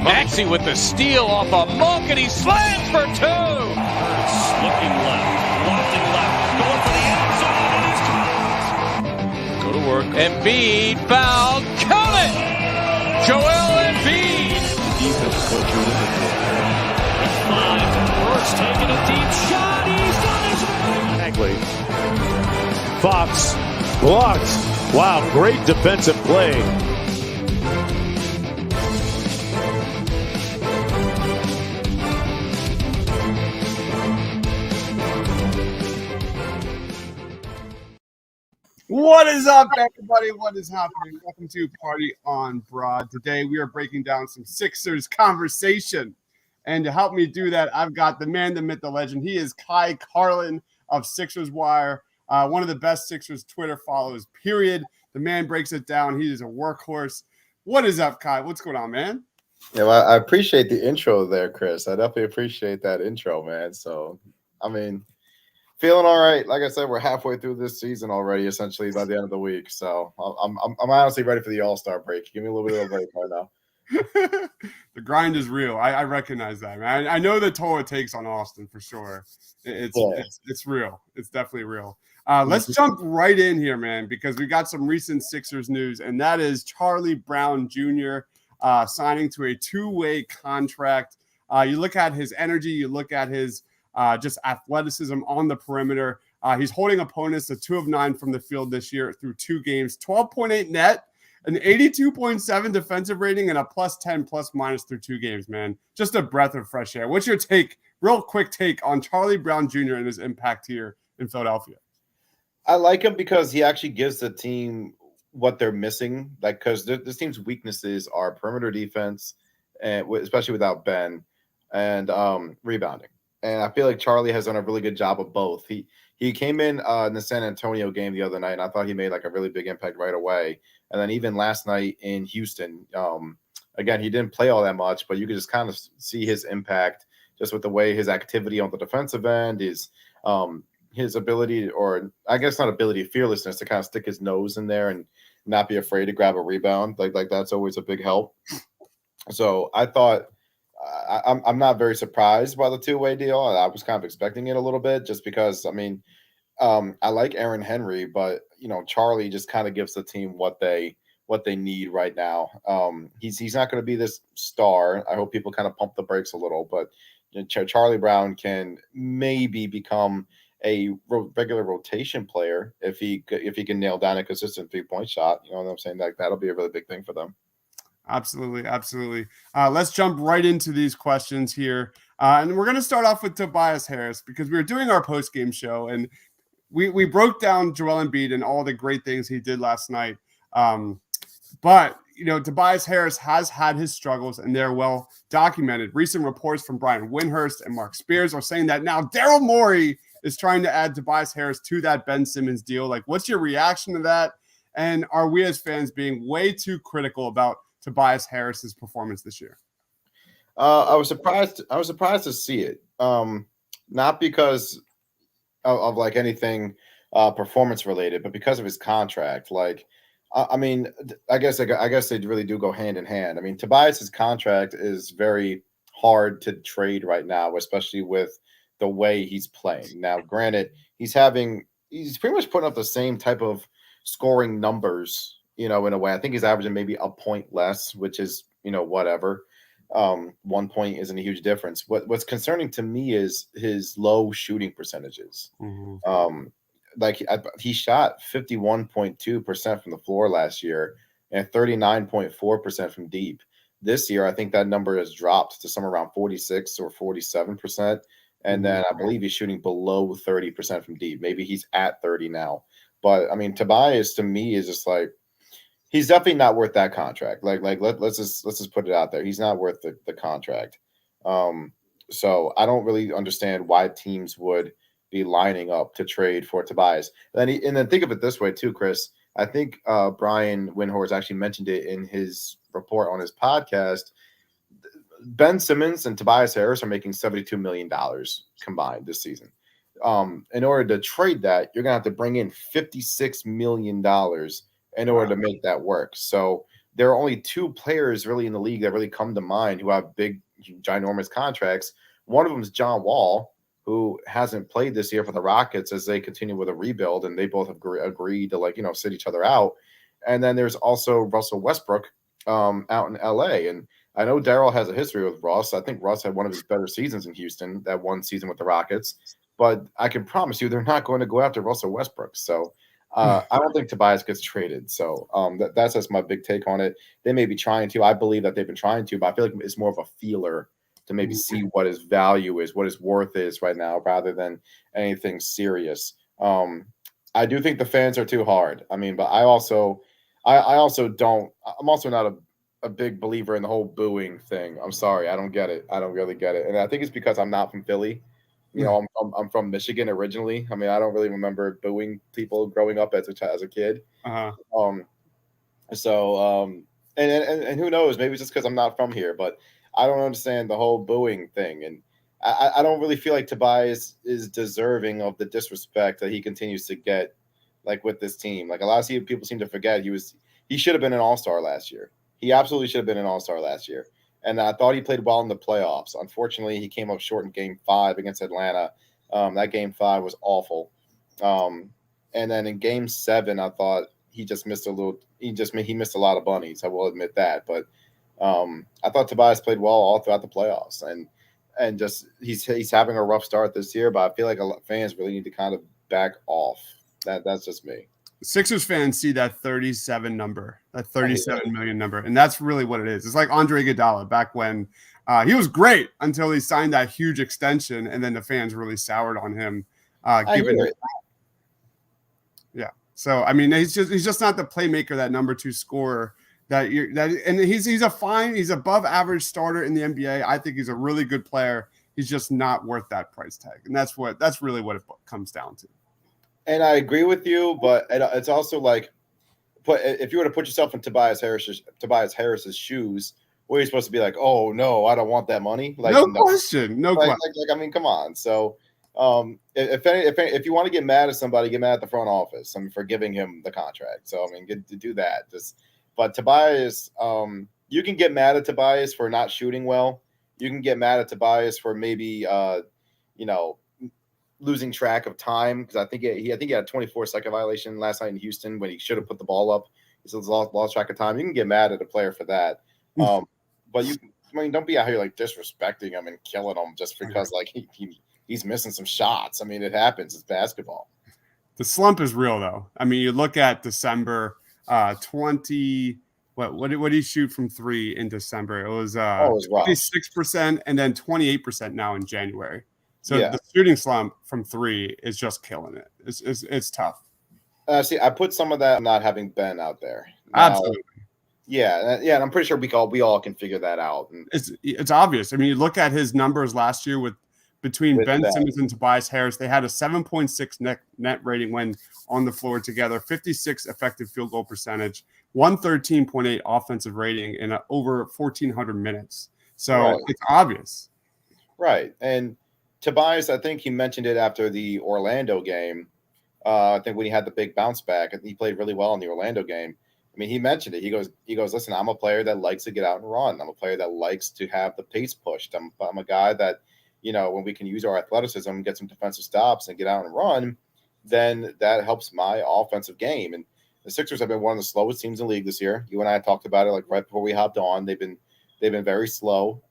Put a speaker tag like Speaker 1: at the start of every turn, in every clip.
Speaker 1: Maxey with the steal off a Monk, and he slams for two.
Speaker 2: Hurts looking left, lofting left, going for the end zone, and he's caught.
Speaker 1: Go to work. Embiid fouled. Count it! Joel Embiid.
Speaker 2: Defense is what you're looking for. With 5, Hurts taking a deep shot. He's done his
Speaker 3: Bagley. Fox blocked. Wow, great defensive play.
Speaker 4: What is up, everybody? What is happening? Welcome to Party on Broad. Today, we are breaking down some Sixers conversation. And to help me do that, I've got the man, the myth, the legend. He is Carlin of Sixers Wire, one of the best Sixers Twitter followers, period. The man breaks it down. He is a workhorse. What is up, Kai? What's going on, man?
Speaker 5: Yeah, well, I appreciate the intro there, Chris. I definitely appreciate that intro, man. So, I mean, feeling all right. Like I said, we're halfway through this season already, essentially by the end of the week. So I'm honestly ready for the All-Star break. Give me a little bit of a break right now.
Speaker 4: The grind is real. I recognize that, man. I know the toll it takes on Austin for sure. It's real. It's definitely real. Let's jump right in here, man, because we got some recent Sixers news, and that is Charlie Brown Jr. Signing to a two-way contract. You look at his energy. You look at his just athleticism on the perimeter. He's holding opponents to 2 of 9 from the field this year through 2 games, 12.8 net, an 82.7 defensive rating, and a +10 ± through 2 games, man. Just a breath of fresh air. What's your take, real quick take on Charlie Brown Jr. and his impact here in Philadelphia?
Speaker 5: I like him because he actually gives the team what they're missing. Like, because this team's weaknesses are perimeter defense, and especially without Ben, and rebounding. And I feel like Charlie has done a really good job of both. He came in the San Antonio game the other night, and I thought he made like a really big impact right away. And then even last night in Houston, again, he didn't play all that much, but you could just kind of see his impact just with the way his activity on the defensive end is, his ability, or I guess not ability, fearlessness to kind of stick his nose in there and not be afraid to grab a rebound. Like that's always a big help. So I thought. I'm not very surprised by the two-way deal. I was kind of expecting it a little bit just because, I mean, I like Aaron Henry, but, Charlie just kind of gives the team what they need right now. He's not going to be this star. I hope people kind of pump the brakes a little, but Charlie Brown can maybe become a regular rotation player if he can nail down a consistent 3-point shot. You know what I'm saying? That'll be a really big thing for them.
Speaker 4: Absolutely. Let's jump right into these questions here. And we're going to start off with Tobias Harris because we were doing our post-game show, and we broke down Joel Embiid and all the great things he did last night. But, Tobias Harris has had his struggles, and they're well documented. Recent reports from Brian Windhorst and Mark Spears are saying that now Daryl Morey is trying to add Tobias Harris to that Ben Simmons deal. Like, what's your reaction to that? And are we as fans being way too critical about Tobias Harris's performance this year?
Speaker 5: I was surprised to see it. Not because of like anything performance related, but because of his contract. Like, I mean, I guess they really do go hand in hand. I mean, Tobias's contract is very hard to trade right now, especially with the way he's playing. Now, granted, he's pretty much putting up the same type of scoring numbers, in a way. I think he's averaging maybe a point less, which is, whatever. 1 point isn't a huge difference. What's concerning to me is his low shooting percentages. Mm-hmm. He shot 51.2% from the floor last year and 39.4% from deep. This year, I think that number has dropped to somewhere around 46 or 47%. And then I believe he's shooting below 30% from deep. Maybe he's at 30 now. But I mean, Tobias to me is just like, he's definitely not worth that contract. Let's just put it out there. He's not worth the contract. So I don't really understand why teams would be lining up to trade for Tobias. And then think of it this way too, Chris. I think Brian Windhorst actually mentioned it in his report on his podcast. Ben Simmons and Tobias Harris are making $72 million combined this season. In order to trade that, you're going to have to bring in $56 million in order to make that work. So there are only 2 players really in the league that really come to mind who have big, ginormous contracts. One of them is John Wall, who hasn't played this year for the Rockets as they continue with a rebuild, and they both have agreed to sit each other out. And then there's also Russell Westbrook out in LA. And I know Daryl has a history with Russ. I think Russ had one of his better seasons in Houston, that one season with the Rockets. But I can promise you they're not going to go after Russell Westbrook. So I don't think Tobias gets traded. So that's just my big take on it. They may be trying to. I believe that they've been trying to, but I feel like it's more of a feeler to maybe see what his value is, what his worth is right now, rather than anything serious. I do think the fans are too hard. I mean, but I also don't. I'm also not a big believer in the whole booing thing. I'm sorry, I don't get it. I don't really get it, and I think it's because I'm not from Philly. I'm from Michigan originally. I mean, I don't really remember booing people growing up as a kid.
Speaker 4: Uh-huh.
Speaker 5: And who knows? Maybe it's just because I'm not from here, but I don't understand the whole booing thing, and I don't really feel like Tobias is deserving of the disrespect that he continues to get, like with this team. Like a lot of people seem to forget he should have been an All-Star last year. He absolutely should have been an All-Star last year. And I thought he played well in the playoffs. Unfortunately, he came up short in Game 5 against Atlanta. That Game 5 was awful. And then in Game 7, I thought he just missed a little. He missed a lot of bunnies. I will admit that. But I thought Tobias played well all throughout the playoffs, and just he's having a rough start this year. But I feel like a lot fans really need to kind of back off. That's just me.
Speaker 4: Sixers fans see that 37 number, that 37 million number, and that's really what it is. It's like Andre Iguodala back when he was great until he signed that huge extension, and then the fans really soured on him. Yeah, so I mean, he's just not the playmaker, that number 2 scorer and he's above average starter in the NBA. I think he's a really good player. He's just not worth that price tag, and that's really what it comes down to.
Speaker 5: And I agree with you, but it's also like, if you were to put yourself in Tobias Harris's shoes, what are you supposed to be like? Oh no, I don't want that money. Like
Speaker 4: no question. Like,
Speaker 5: I mean, come on. So, if you want to get mad at somebody, get mad at the front office. I mean, for giving him the contract. So I mean, get to do that. But Tobias, you can get mad at Tobias for not shooting well. You can get mad at Tobias for maybe, losing track of time, because I think he had a 24-second violation last night in Houston when he should have put the ball up. He's lost track of time. You can get mad at a player for that, but don't be out here like disrespecting him and killing him just because like he's missing some shots. I mean, it happens. It's basketball.
Speaker 4: The slump is real, though. I mean, you look at December 20. What did he shoot from 3 in December? It was 26% and then 28% now in January. So the shooting slump from 3 is just killing it. It's tough.
Speaker 5: See, I put some of that not having Ben out there.
Speaker 4: Absolutely.
Speaker 5: Yeah, and I'm pretty sure we all can figure that out. And
Speaker 4: it's obvious. I mean, you look at his numbers last year between Ben Simmons and Tobias Harris. They had a 7.6 net rating when on the floor together, 56 effective field goal percentage, 113.8 offensive rating, and over 1,400 minutes. So It's obvious.
Speaker 5: Right, and Tobias, I think he mentioned it after the Orlando game. I think when he had the big bounce back, and he played really well in the Orlando game. I mean, he mentioned it. He goes, listen, I'm a player that likes to get out and run. I'm a player that likes to have the pace pushed. I'm a guy that, when we can use our athleticism, get some defensive stops and get out and run, then that helps my offensive game. And the Sixers have been one of the slowest teams in the league this year. You and I talked about it like right before we hopped on. They've been very slow.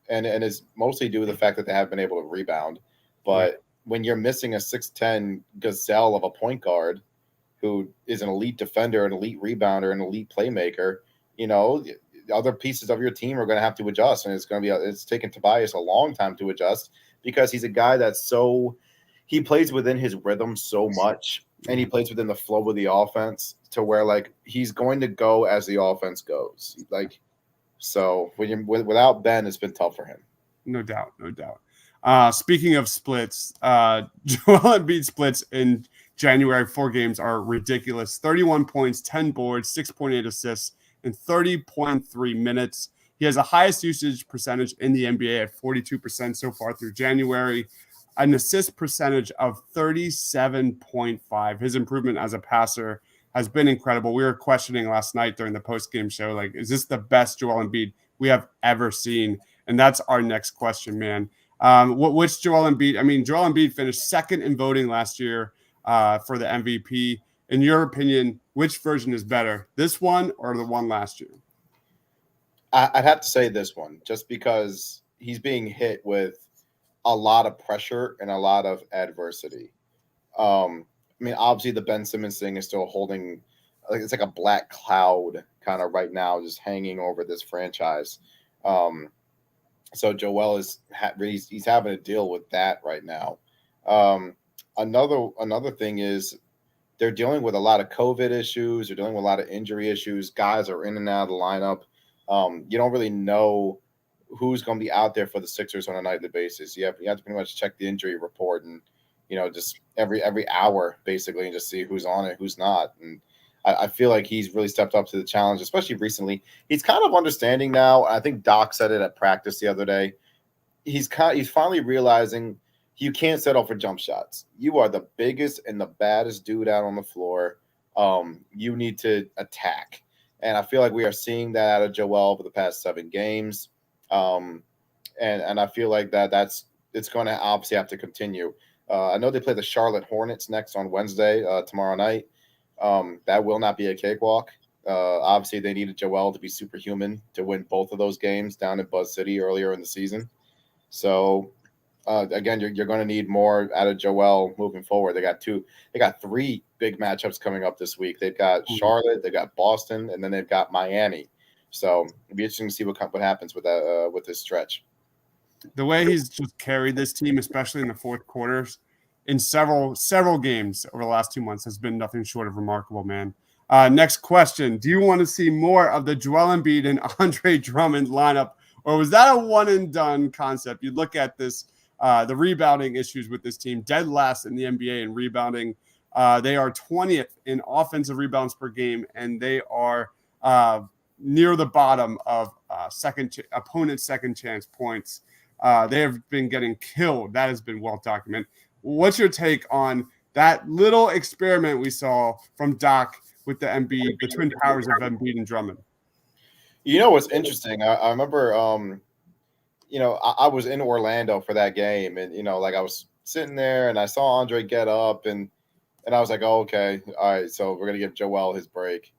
Speaker 5: And it's mostly due to the fact that they haven't been able to rebound. But when you're missing a 6'10" gazelle of a point guard who is an elite defender, an elite rebounder, an elite playmaker, the other pieces of your team are going to have to adjust. And it's taken Tobias a long time to adjust, because he's a guy he plays within his rhythm so much, and he plays within the flow of the offense to where like he's going to go as the offense goes. Like, so without Ben, it's been tough for him.
Speaker 4: No doubt. Speaking of splits, Joel Embiid splits in January 4 games are ridiculous. 31 points, 10 boards, 6.8 assists in 30.3 minutes. He has the highest usage percentage in the NBA at 42% so far through January. An assist percentage of 37.5. His improvement as a passer has been incredible. We were questioning last night during the post-game show, like, is this the best Joel Embiid we have ever seen? And that's our next question, man. Which Joel Embiid? I mean, Joel Embiid finished second in voting last year for the MVP. In your opinion, which version is better, this one or the one last year?
Speaker 5: I'd have to say this one, just because he's being hit with a lot of pressure and a lot of adversity. I mean, obviously the Ben Simmons thing is still holding, like, it's like a black cloud kind of right now, just hanging over this franchise. So Joel is he's having to deal with that right now. Another thing is they're dealing with a lot of COVID issues. They're dealing with a lot of injury issues. Guys are in and out of the lineup. You don't really know who's going to be out there for the Sixers on a nightly basis. You have to pretty much check the injury report and, just every hour basically, and just see who's on it, who's not. And I feel like he's really stepped up to the challenge, especially recently. He's kind of understanding now. I think Doc said it at practice the other day. He's finally realizing you can't settle for jump shots. You are the biggest and the baddest dude out on the floor. You need to attack. And I feel like we are seeing that out of Joel for the past 7 games. And I feel like it's going to obviously have to continue. I know they play the Charlotte Hornets next on Wednesday, tomorrow night. That will not be a cakewalk. Obviously, they needed Joel to be superhuman to win both of those games down in Buzz City earlier in the season. So, again, you're going to need more out of Joel moving forward. They got 3 big matchups coming up this week. They've got Charlotte, they've got Boston, and then they've got Miami. So it'll be interesting to see what happens with that with this stretch.
Speaker 4: The way he's just carried this team, especially in the fourth quarters, in several games over the last 2 months, has been nothing short of remarkable, man. Next question: do you want to see more of the Joel Embiid and Andre Drummond lineup, or was that a one and done concept? You look at this, the rebounding issues with this team, dead last in the NBA in rebounding. They are 20th in offensive rebounds per game, and they are near the bottom of opponent's second chance points. They have been getting killed. That has been well documented. What's your take on that little experiment we saw from Doc with the Embiid, the twin powers of Embiid and Drummond?
Speaker 5: What's interesting? I remember, I was in Orlando for that game, and like I was sitting there and I saw Andre get up, and I was like, oh, okay, all right, so we're gonna give Joel his break.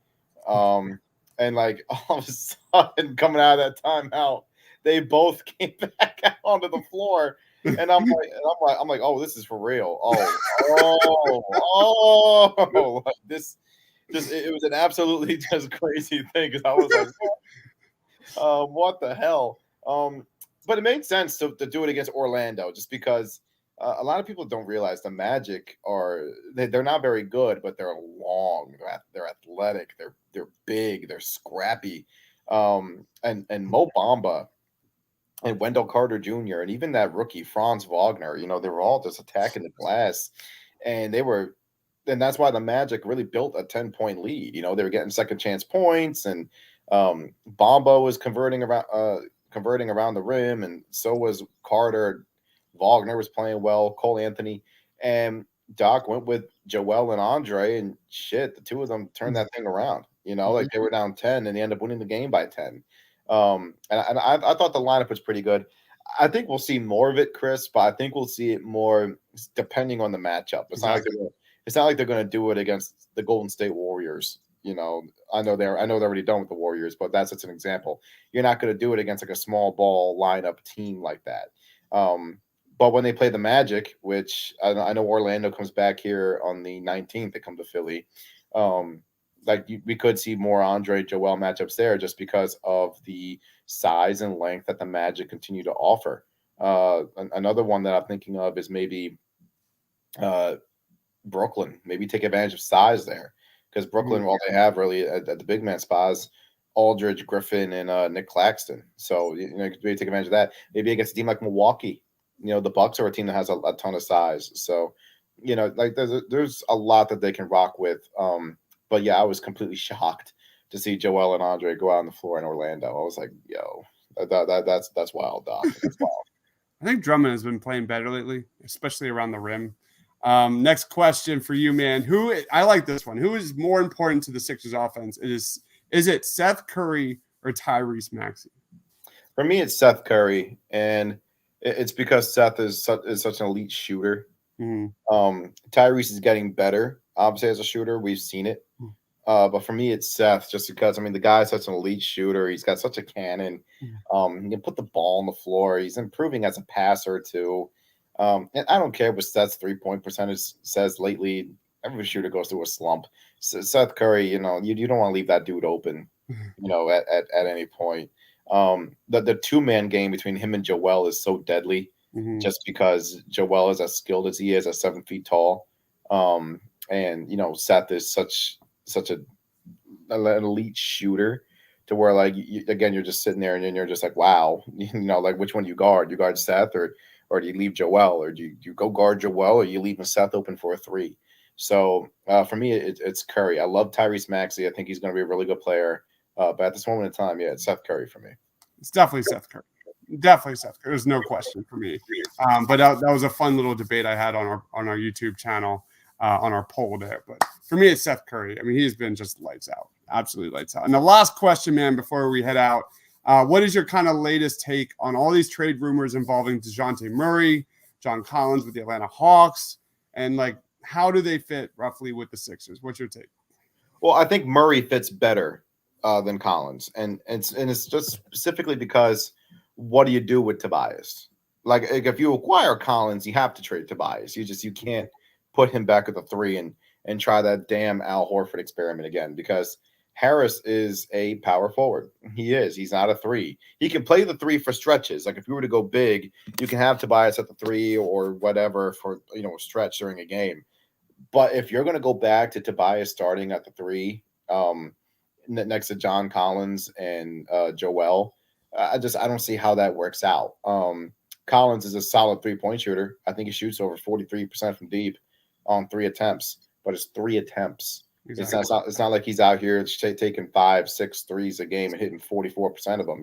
Speaker 5: And like all of a sudden, coming out of that timeout, they both came back out onto the floor, and I'm like, oh, this is for real. Like this, it was an absolutely just crazy thing, because I was like, what the hell? But it made sense to do it against Orlando, just because a lot of people don't realize the Magic they're not very good, but they're long, they're athletic, they're big, they're scrappy. And Mo Bamba and Wendell Carter Jr. and even that rookie Franz Wagner, they were all just attacking the glass, and that's why the Magic really built a 10-point lead. They were getting second chance points, and Bamba was converting around the rim, and so was Carter. Wagner was playing well, Cole Anthony, and Doc went with Joel and Andre, and shit, the two of them turned that thing around. Like they were down 10 and they ended up winning the game by 10. And I thought the lineup was pretty good. I think we'll see more of it, Chris, but I think we'll see it more depending on the matchup. It's not like they're going to do it against the Golden State Warriors. I know they're already done with the Warriors, but that's just an example. You're not going to do it against like a small ball lineup team like that. But when they play the Magic, which I know Orlando comes back here on the 19th, they come to Philly. We could see more Andre Joel matchups there, just because of the size and length that the Magic continue to offer. Another one that I'm thinking of is maybe Brooklyn. Maybe take advantage of size there, because Brooklyn, all they have really at the big man spots, Aldridge, Griffin, and Nick Claxton. So you could maybe take advantage of that. Maybe against a team like Milwaukee. The Bucks are a team that has a ton of size. So, like there's a lot that they can rock with. But yeah, I was completely shocked to see Joel and Andre go out on the floor in Orlando. I was like, yo, that's wild, Doc. That's wild.
Speaker 4: I think Drummond has been playing better lately, especially around the rim. Next question for you, man. I like this one. Who is more important to the Sixers offense? Is it Seth Curry or Tyrese Maxey?
Speaker 5: For me, it's Seth Curry, and it's because Seth is such an elite shooter. Tyrese is getting better, obviously, as a shooter. We've seen it. But for me, it's Seth, just because, the guy's such an elite shooter. He's got such a cannon. He can put the ball on the floor. He's improving as a passer, too. And I don't care what Seth's three-point percentage says lately. Every shooter goes through a slump. Seth Curry, you don't want to leave that dude open, at any point. The two-man game between him and Joel is so deadly, just because Joel is as skilled as he is at 7 feet tall. And Seth is such an elite shooter, to where, like, you're just sitting there and you're just like, wow, like, which one do you guard? You guard Seth, or do you leave Joel, or do you go guard Joel, or you leaving Seth open for a three? So for me, it's Curry. I love Tyrese Maxey. I think he's going to be a really good player. But at this moment in time, yeah, it's Seth Curry for me.
Speaker 4: It's definitely Seth Curry. Definitely Seth Curry. There's no question for me. But that was a fun little debate I had on our YouTube channel, on our poll there. But for me, it's Seth Curry. He's been just lights out. Absolutely lights out. And the last question, man, before we head out, what is your kind of latest take on all these trade rumors involving DeJounte Murray, John Collins with the Atlanta Hawks, and, like, how do they fit roughly with the Sixers? What's your take?
Speaker 5: Well, I think Murray fits better than Collins, and it's just specifically because, what do you do with Tobias? Like, if you acquire Collins, you have to trade Tobias. You can't put him back at the three and try that damn Al Horford experiment again, because Harris is a power forward. He is. He's not a three. He can play the three for stretches. Like, if you were to go big, you can have Tobias at the three or whatever for a stretch during a game. But if you're going to go back to Tobias starting at the three, next to John Collins and Joel, I don't see how that works out. Collins is a solid 3-point shooter. I think he shoots over 43% from deep on 3 attempts, but it's 3 attempts. Exactly. It's not like he's out here taking 5, 6 threes a game and hitting 44% of them,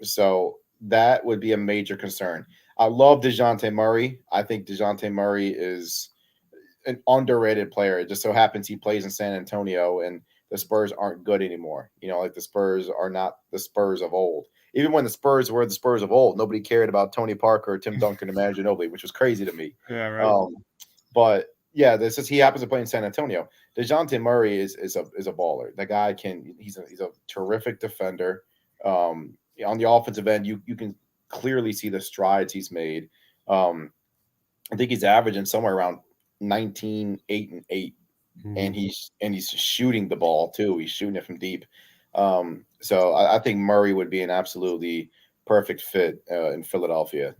Speaker 5: So that would be a major concern. I love DeJounte Murray. I think DeJounte Murray is an underrated player. It just so happens he plays in San Antonio, and the Spurs aren't good anymore. Like, the Spurs are not the Spurs of old. Even when the Spurs were the Spurs of old, nobody cared about Tony Parker, Tim Duncan, and Manu Ginobili, which was crazy to me.
Speaker 4: Yeah, right.
Speaker 5: But yeah, he happens to play in San Antonio. DeJounte Murray is a baller. That guy he's a terrific defender. On the offensive end, you can clearly see the strides he's made. I think he's averaging somewhere around 19, 8, and 8. And he's shooting the ball too. He's shooting it from deep. So I think Murray would be an absolutely perfect fit in Philadelphia.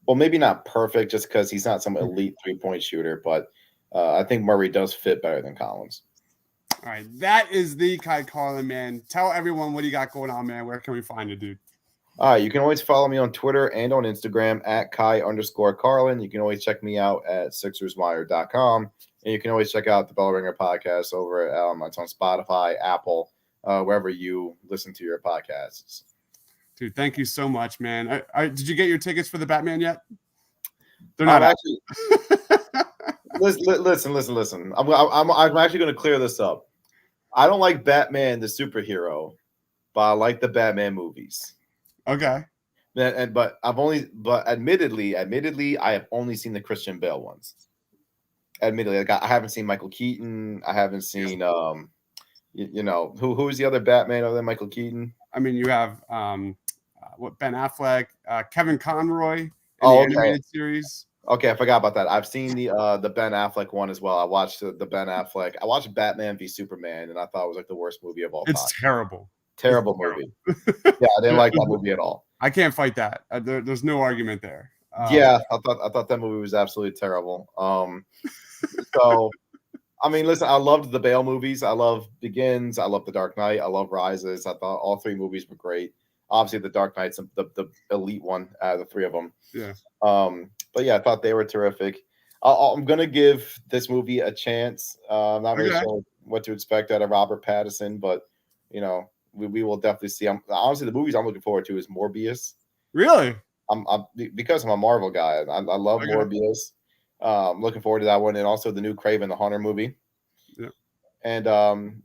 Speaker 5: Well, maybe not perfect, just because he's not some elite 3-point shooter, but I think Murray does fit better than Collins.
Speaker 4: All right, that is the Kai Carlin, man. Tell everyone what you got going on, man. Where can we find you, dude?
Speaker 5: All right, you can always follow me on Twitter and on Instagram at Kai_Carlin. You can always check me out at SixersWire.com. And you can always check out the Bell Ringer podcast over at it's on Spotify, Apple, wherever you listen to your podcasts.
Speaker 4: Dude, thank you so much, man. Did you get your tickets for the Batman yet? They're not
Speaker 5: actually. Listen. I'm actually going to clear this up. I don't like Batman the superhero, but I like the Batman movies.
Speaker 4: Okay.
Speaker 5: But admittedly, I have only seen the Christian Bale ones. Admittedly, like, I haven't seen Michael Keaton. I haven't seen who is the other Batman other than Michael Keaton?
Speaker 4: You have Ben Affleck, Kevin Conroy in the animated series.
Speaker 5: Okay, I forgot about that. I've seen the Ben Affleck one as well. I watched the Ben Affleck. I watched Batman v Superman, and I thought it was like the worst movie of all time.
Speaker 4: It's terrible.
Speaker 5: Terrible movie. Yeah, I didn't like that movie at all.
Speaker 4: I can't fight that. There's no argument there.
Speaker 5: Yeah, I thought that movie was absolutely terrible. So, listen, I loved the Bale movies. I love Begins. I love The Dark Knight. I love Rises. I thought all 3 movies were great. Obviously, The Dark Knight's the elite one out of the 3 of them.
Speaker 4: Yeah.
Speaker 5: But yeah, I thought they were terrific. I'm gonna give this movie a chance. I'm not really sure what to expect out of Robert Pattinson, but we will definitely see. Honestly, the movies I'm looking forward to is Morbius.
Speaker 4: Really?
Speaker 5: because I'm a Marvel guy. I love
Speaker 4: Okay.
Speaker 5: Morbius. Looking forward to that one, and also the new Kraven the Hunter movie.
Speaker 4: Yeah.
Speaker 5: And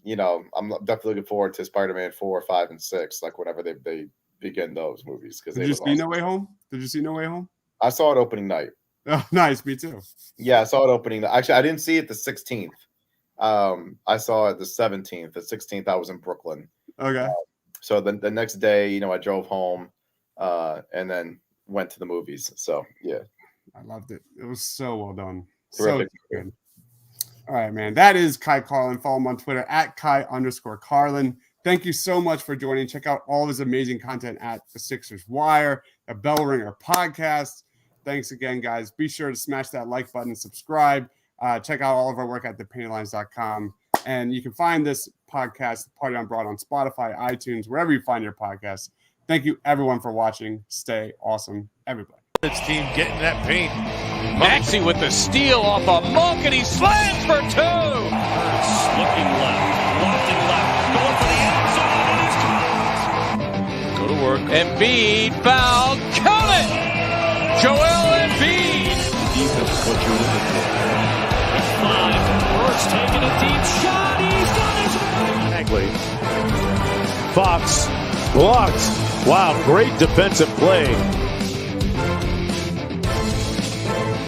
Speaker 5: you know, I'm definitely looking forward to Spider-Man 4, 5, and 6. Like whenever they begin those movies, because
Speaker 4: Did you see No Way Home? Did you see No Way Home?
Speaker 5: I saw it opening night.
Speaker 4: Oh, nice. Me too.
Speaker 5: Yeah, I saw it opening. Actually, I didn't see it the 16th. I saw it the 17th. The 16th, I was in Brooklyn.
Speaker 4: Okay.
Speaker 5: So the next day, you know, I drove home, and then went to the movies. So yeah,
Speaker 4: I loved it. It was so well done.
Speaker 5: Terrific.
Speaker 4: So good. All right, man. That is Kai Carlin. Follow him on Twitter at Kai_Carlin. Thank you so much for joining. Check out all of his amazing content at the Sixers Wire, the Bell Ringer podcast. Thanks again, guys. Be sure to smash that like button, subscribe. Check out all of our work at thepaintylines.com. And you can find this podcast, Party on Broad, on Spotify, iTunes, wherever you find your podcasts. Thank you, everyone, for watching. Stay awesome, everybody.
Speaker 1: This team getting that paint. Maxey with the steal off a Monk, and he slams for 2.
Speaker 2: Hurts looking left, wanting left, going for the end zone, and he's caught.
Speaker 1: Go to work. Embiid foul. Count it. Joel Embiid.
Speaker 2: Defense is what you're looking for. With 5, Hurts taking a deep shot. He's got his
Speaker 3: Exactly. Fox blocked. Wow, great defensive play.